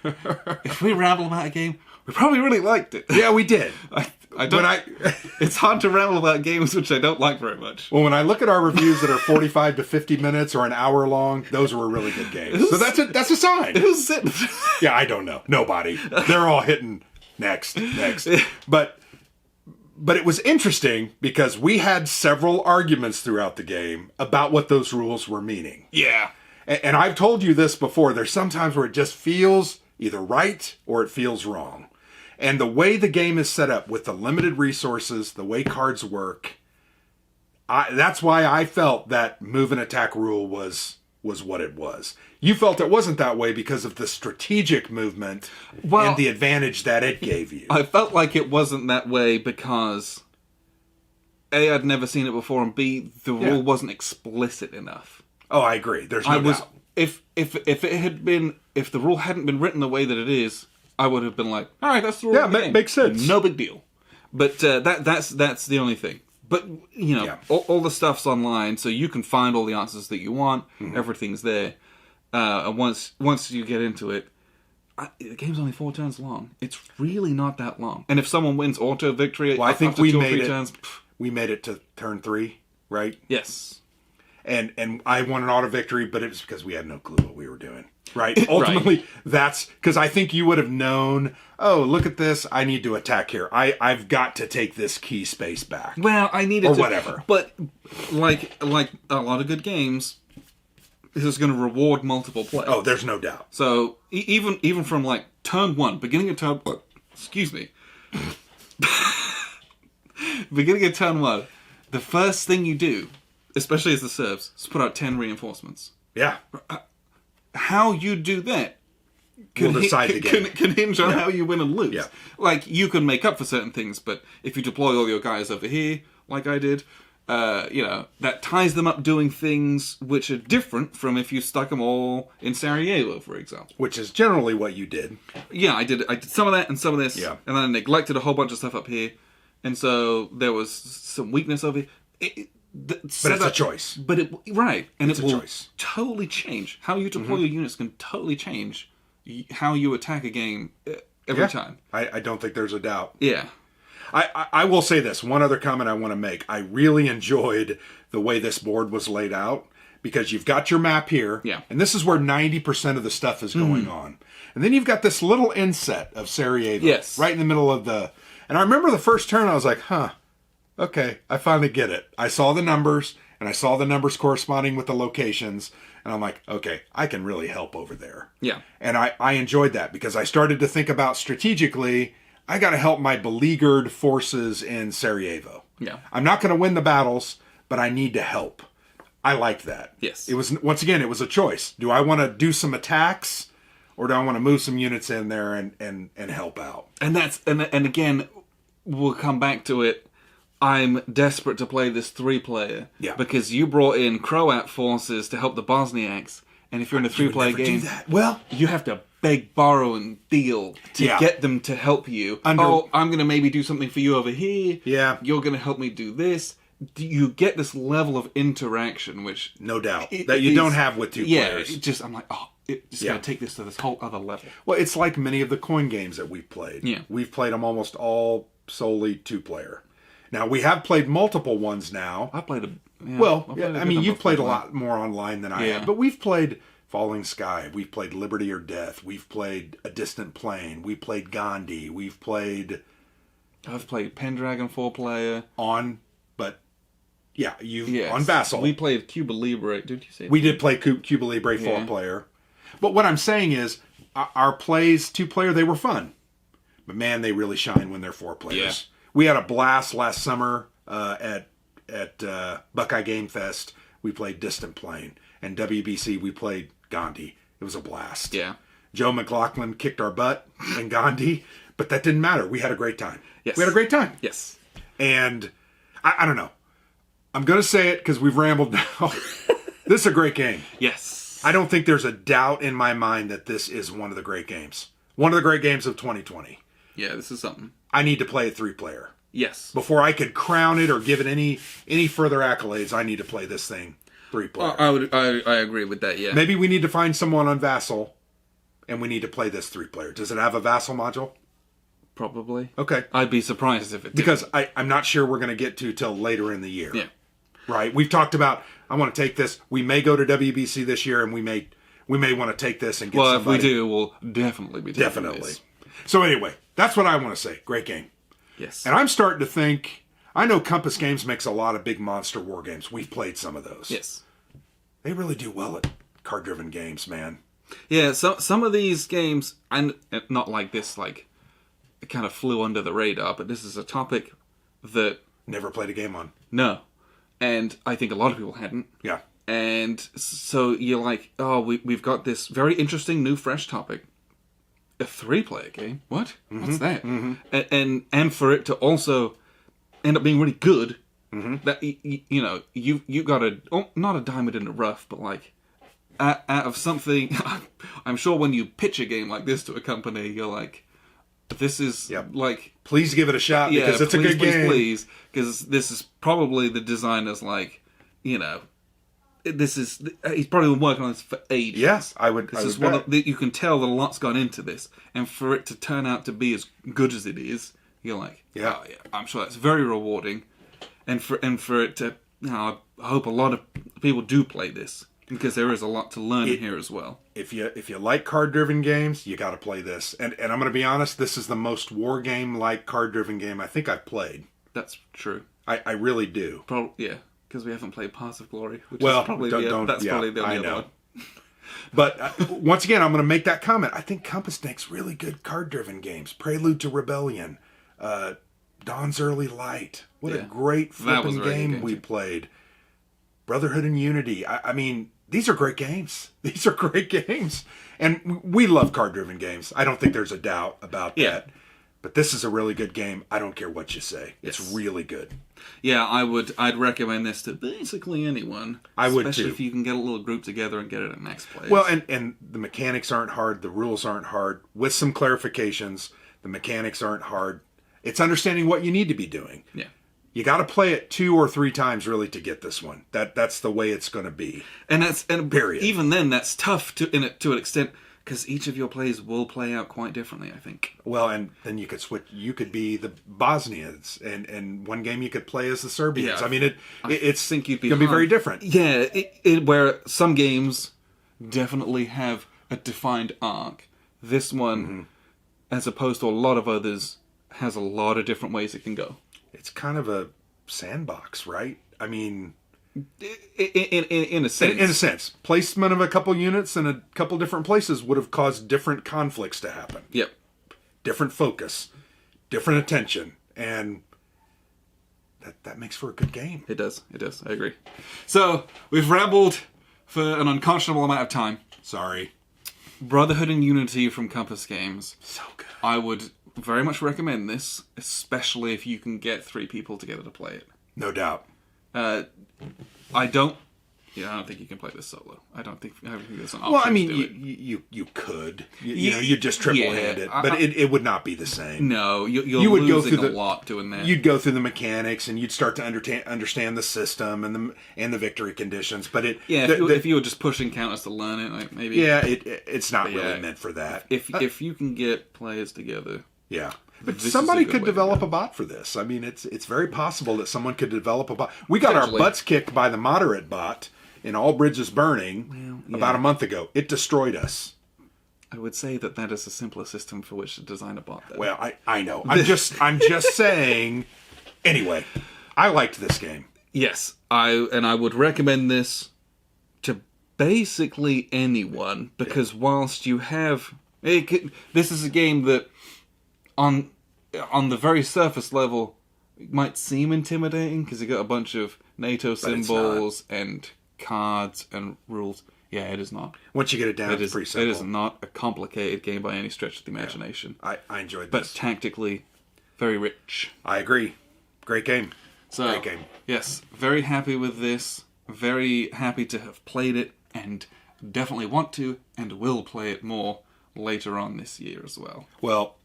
If we ramble about a game, we probably really liked it. Yeah, we did. It's hard to ramble about games which I don't like very much. Well, when I look at our reviews that are 45 to 50 minutes or an hour long, those were really good games. So that's a sign. Who's sitting? Yeah, I don't know. Nobody. They're all hitting... Next. But it was interesting because we had several arguments throughout the game about what those rules were meaning. Yeah. And I've told you this before. There's sometimes where it just feels either right or it feels wrong. And the way the game is set up with the limited resources, the way cards work, that's why I felt that move and attack rule was what it was. You felt it wasn't that way because of the strategic movement and the advantage that it gave you. I felt like it wasn't that way because A, I'd never seen it before, and B, the rule wasn't explicit enough. Oh, I agree. There's no doubt. If the rule hadn't been written the way that it is, I would have been like, all right, that's the rule of the game. Makes sense. No big deal. But that's the only thing. But, all the stuff's online, so you can find all the answers that you want. Mm-hmm. Everything's there. And once you get into it, the game's only 4 turns long. It's really not that long. And if someone wins auto victory, I think we made it. Turns, we made it to turn 3, right? Yes. And I won an auto victory, but it was because we had no clue what we were doing. Right? Ultimately, that's because I think you would have known, oh, look at this. I need to attack here. I've got to take this key space back. Well, I needed to. Or whatever. But like a lot of good games, this is going to reward multiple play. Oh, there's no doubt. So even from turn 1, beginning of turn... Excuse me. Beginning of turn 1, the first thing you do, especially as the serves, is put out 10 reinforcements. Yeah. How you do that can hinge on how you win and lose. Yeah. You can make up for certain things, but if you deploy all your guys over here, like I did, that ties them up doing things which are different from if you stuck them all in Sarajevo, for example. Which is generally what you did. Yeah, I did some of that and some of this, and then I neglected a whole bunch of stuff up here, and so there was some weakness over here. But it's a choice. But it will totally change. How you deploy your units can totally change how you attack a game every time. I don't think there's a doubt. Yeah. I will say this. One other comment I want to make. I really enjoyed the way this board was laid out, because you've got your map here, and this is where 90% of the stuff is going on. And then you've got this little inset of Sarajevo right in the middle of the... And I remember the first turn, I was like, okay, I finally get it. I saw the numbers, and I saw the numbers corresponding with the locations, and I'm like, okay, I can really help over there. Yeah. And I enjoyed that, because I started to think about strategically, I got to help my beleaguered forces in Sarajevo. Yeah. I'm not going to win the battles, but I need to help. I liked that. Yes. It was, once again, it was a choice. Do I want to do some attacks, or do I want to move some units in there and help out? And again, we'll come back to it. I'm desperate to play this 3-player. Yeah. Because you brought in Croat forces to help the Bosniaks, and if you're in a 3-player game, well, you have to beg, borrow, and deal to get them to help you. I'm going to maybe do something for you over here. Yeah. You're going to help me do this. You get this level of interaction, which... No doubt. That you don't have with 2 players. Yeah, I'm like, it's going to take this to this whole other level. Well, it's like many of the coin games that we've played. Yeah. We've played them almost all solely 2-player. Now, we have played multiple ones now. I played a... Yeah, well, you've played a lot more online than I have. But we've played Falling Sky. We've played Liberty or Death. We've played A Distant Plain. We played Gandhi. We've played... I've played Pendragon 4-player. On Vassal. We played Cuba Libre. Did you say we did play Cuba Libre 4-player. But what I'm saying is, our plays 2-player, they were fun. But man, they really shine when they're 4-players. Yeah. We had a blast last summer at Buckeye Game Fest. We played Distant Plain. And WBC, we played Gandhi. It was a blast. Yeah. Joe McLaughlin kicked our butt in Gandhi, but that didn't matter. We had a great time. Yes. We had a great time. Yes. And I don't know. I'm going to say it because we've rambled now. This is a great game. Yes. I don't think there's a doubt in my mind that this is one of the great games. One of the great games of 2020. Yeah, this is something. I need to play a 3-player. Yes. Before I could crown it or give it any further accolades, I need to play this thing 3-player. I agree with that, yeah. Maybe we need to find someone on Vassal, and we need to play this 3-player. Does it have a Vassal module? Probably. Okay. I'd be surprised if it did. Because I'm not sure we're going to get to till later in the year. Yeah. Right? We've talked about, I want to take this. We may go to WBC this year, and we may want to take this and get somebody. Well, if we do, we'll definitely be taking this. So anyway, that's what I want to say. Great game. Yes. And I'm starting to think, I know Compass Games makes a lot of big monster war games. We've played some of those. Yes. They really do well at card-driven games, man. Yeah, so some of these games, and not like this, like, it kind of flew under the radar, but this is a topic that... Never played a game on. No. And I think a lot of people hadn't. Yeah. And so you're like, oh, we've got this very interesting, new, fresh topic. A 3-player game? What? Mm-hmm. What's that? Mm-hmm. And for it to also end up being really good, that you got not a diamond in the rough, but like out of something. I'm sure when you pitch a game like this to a company, you're like, this is like, please give it a shot because it's a good game. Please, because this is probably the designer's like, he's probably been working on this for ages. Yes, I would. This is one you can tell that a lot's gone into this, and for it to turn out to be as good as it is, you're like, I'm sure that's very rewarding, and for it to, I hope a lot of people do play this because there is a lot to learn in here as well. If you like card-driven games, you got to play this, and I'm going to be honest, this is the most war game-like card-driven game I think I've played. That's true. I really do. Probably, yeah. Because we haven't played Paths of Glory, which is probably probably the only other one. But once again, I'm going to make that comment. I think Compass makes really good card-driven games. Prelude to Rebellion, Dawn's Early Light. What a great flipping game we played. Brotherhood and Unity. I mean, these are great games. These are great games. And we love card-driven games. I don't think there's a doubt about that. But this is a really good game. I don't care what you say. It's really good. Yeah, I'd recommend this to basically anyone. I would too. Especially if you can get a little group together and get it at next place. Well, and the mechanics aren't hard. The rules aren't hard. With some clarifications, the mechanics aren't hard. It's understanding what you need to be doing. Yeah. You got to play it 2 or 3 times really to get this one. That's the way it's going to be. And period. Even then, that's tough to an extent. Because each of your plays will play out quite differently, I think. Well, and then you could switch. You could be the Bosnians, and one game you could play as the Serbians. Yeah. I mean, it's think you'd be going to be very different. Yeah, where some games definitely have a defined arc. This one, as opposed to a lot of others, has a lot of different ways it can go. It's kind of a sandbox, right? I mean... In a sense. In a sense. Placement of a couple units in a couple different places would have caused different conflicts to happen. Yep. Different focus. Different attention. And that makes for a good game. It does. I agree. So, we've rambled for an unconscionable amount of time. Sorry. Brotherhood and Unity from Compass Games. So good. I would very much recommend this, especially if you can get 3 people together to play it. No doubt. I don't think you can play this solo. I don't think there's an option. Well, I mean, to do it. you could. You just triple hand it, but it would not be the same. No, you would go through a lot doing that. You'd go through the mechanics, and you'd start to understand the system and the victory conditions. But if you were just pushing counters to learn it, like maybe it's not really meant for that. If you can get players together, yeah. But somebody could develop a bot for this. I mean, it's very possible that someone could develop a bot. We got our butts kicked by the moderate bot in All Bridges Burning about a month ago. It destroyed us. I would say that is a simpler system for which to design a bot, though. Well, I know. I'm just saying. Anyway, I liked this game. Yes, I would recommend this to basically anyone because whilst you have this is a game that on the very surface level it might seem intimidating because you got a bunch of NATO symbols and cards and rules. Yeah, it is not. Once you get it down, it's pretty simple. It is not a complicated game by any stretch of the imagination. I enjoyed this. But tactically, very rich. I agree. Great game. Great game. Yes, very happy with this. Very happy to have played it and definitely want to and will play it more later on this year as well. Well,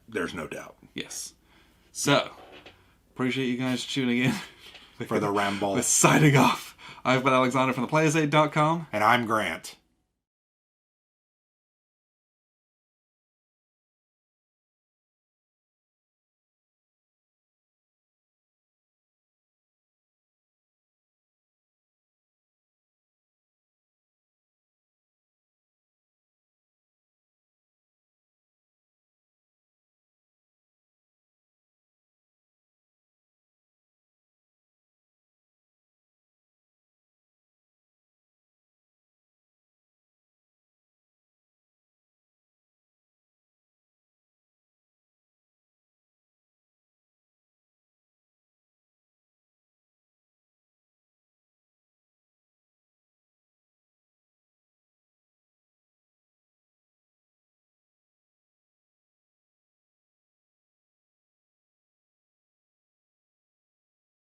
there's no doubt. Yes. So, appreciate you guys tuning in. For the ramble. We're signing off. I've been Alexander from theplayersaid.com. And I'm Grant.